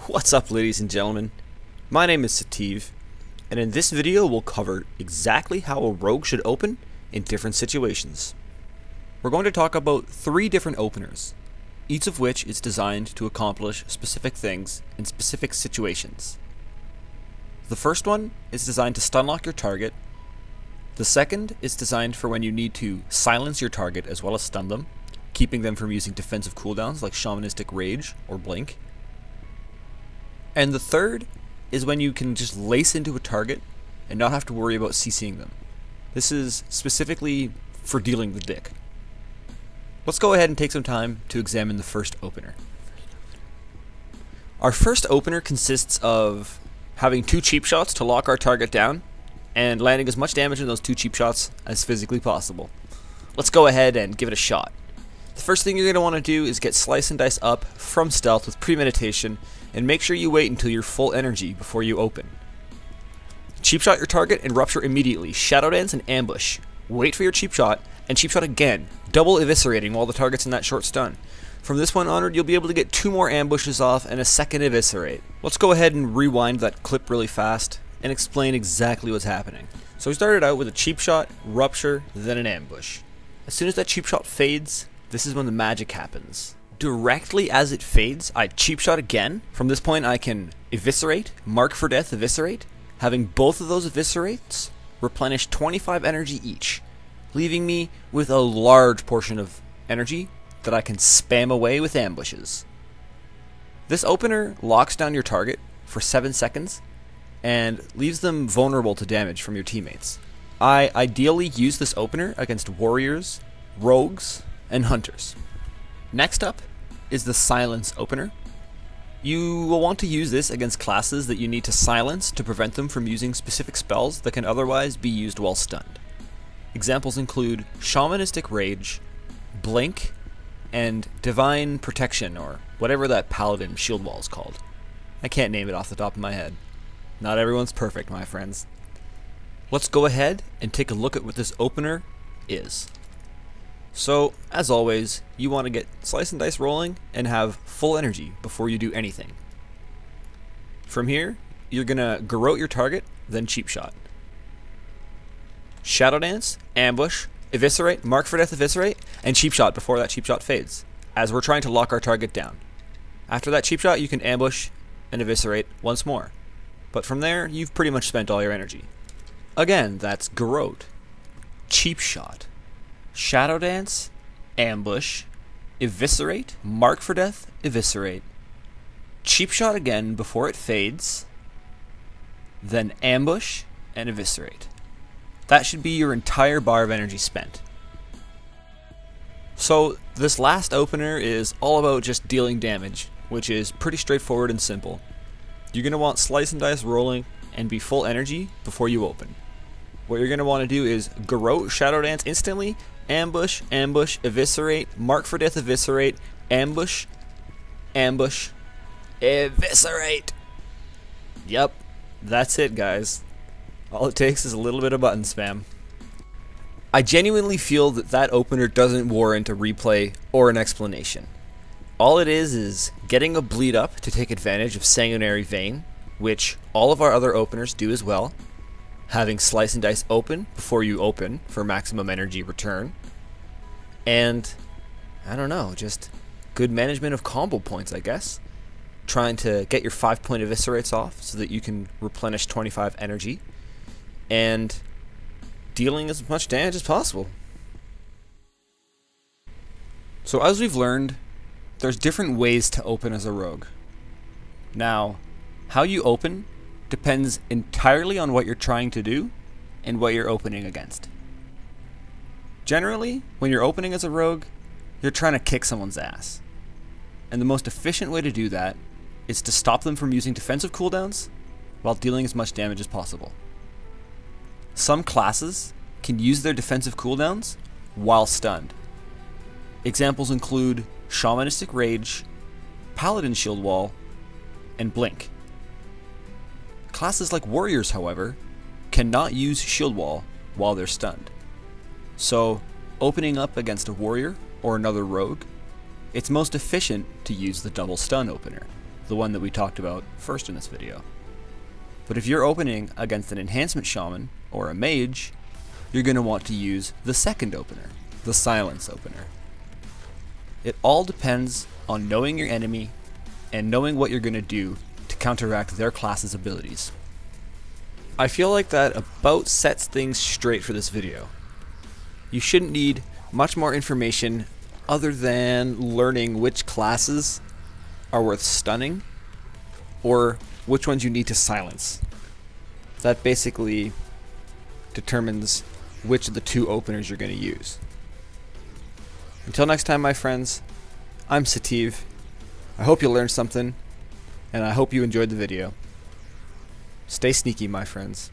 What's up, ladies and gentlemen? My name is Sativ, and in this video we'll cover exactly how a rogue should open in different situations. We're going to talk about 3 different openers, each of which is designed to accomplish specific things in specific situations. The first one is designed to stunlock your target. The second is designed for when you need to silence your target as well as stun them, keeping them from using defensive cooldowns like Shamanistic Rage or Blink. And the third is when you can just lace into a target and not have to worry about CCing them. This is specifically for dealing the dick. Let's go ahead and take some time to examine the first opener. Our first opener consists of having 2 cheap shots to lock our target down and landing as much damage in those 2 cheap shots as physically possible. Let's go ahead and give it a shot. The first thing you're going to want to do is get Slice and Dice up from stealth with premeditation, and make sure you wait until you're full energy before you open. Cheap shot your target and rupture immediately. Shadow Dance and ambush. Wait for your cheap shot and cheap shot again, double eviscerating while the target's in that short stun. From this point onward, you'll be able to get 2 more ambushes off and a second eviscerate. Let's go ahead and rewind that clip really fast and explain exactly what's happening. So we started out with a cheap shot, rupture, then an ambush. As soon as that cheap shot fades, this is when the magic happens. Directly as it fades, I cheap shot again. From this point I can eviscerate, mark for death, eviscerate. Having both of those eviscerates replenish 25 energy each, leaving me with a large portion of energy that I can spam away with ambushes. This opener locks down your target for 7 seconds and leaves them vulnerable to damage from your teammates. I ideally use this opener against warriors, rogues, and hunters. Next up is the silence opener. You will want to use this against classes that you need to silence to prevent them from using specific spells that can otherwise be used while stunned. Examples include Shamanistic Rage, Blink, and Divine Protection, or whatever that paladin shield wall is called. I can't name it off the top of my head. Not everyone's perfect, my friends. Let's go ahead and take a look at what this opener is. So, as always, you want to get Slice and Dice rolling and have full energy before you do anything. From here, you're going to garrote your target, then cheap shot. Shadow Dance, ambush, eviscerate, mark for death, eviscerate, and cheap shot before that cheap shot fades, as we're trying to lock our target down. After that cheap shot, you can ambush and eviscerate once more. But from there, you've pretty much spent all your energy. Again, that's garrote, cheap shot, Shadow Dance, ambush, eviscerate, mark for death, eviscerate, cheap shot again before it fades, then ambush and eviscerate. That should be your entire bar of energy spent. So this last opener is all about just dealing damage, which is pretty straightforward and simple. You're going to want Slice and Dice rolling and be full energy before you open. What you're going to want to do is garrote Shadow Dance instantly, ambush, ambush, eviscerate, mark for death, eviscerate, ambush, ambush, eviscerate. Yep, that's it, guys. All it takes is a little bit of button spam. I genuinely feel that that opener doesn't warrant a replay or an explanation. All it is getting a bleed up to take advantage of Sanguinary Vein, which all of our other openers do as well. Having Slice and Dice open before you open for maximum energy return. And, I don't know, just good management of combo points, I guess. Trying to get your 5-point eviscerates off so that you can replenish 25 energy. And dealing as much damage as possible. So as we've learned, there's different ways to open as a rogue. Now, how you open depends entirely on what you're trying to do and what you're opening against. Generally, when you're opening as a rogue, you're trying to kick someone's ass. And the most efficient way to do that is to stop them from using defensive cooldowns while dealing as much damage as possible. Some classes can use their defensive cooldowns while stunned. Examples include Shamanistic Rage, Paladin Shield Wall, and Blink. Classes like Warriors, however, cannot use Shield Wall while they're stunned. So, opening up against a Warrior or another Rogue, it's most efficient to use the double stun opener. the one that we talked about first in this video. But if you're opening against an enhancement shaman or a mage, you're going to want to use the second opener, the silence opener. It all depends on knowing your enemy and knowing what you're going to do to counteract their class's abilities. I feel like that about sets things straight for this video. You shouldn't need much more information other than learning which classes are worth stunning or which ones you need to silence. That basically determines which of the two openers you're going to use. Until next time, my friends, I'm Sativ. I hope you learned something, and I hope you enjoyed the video. Stay sneaky, my friends.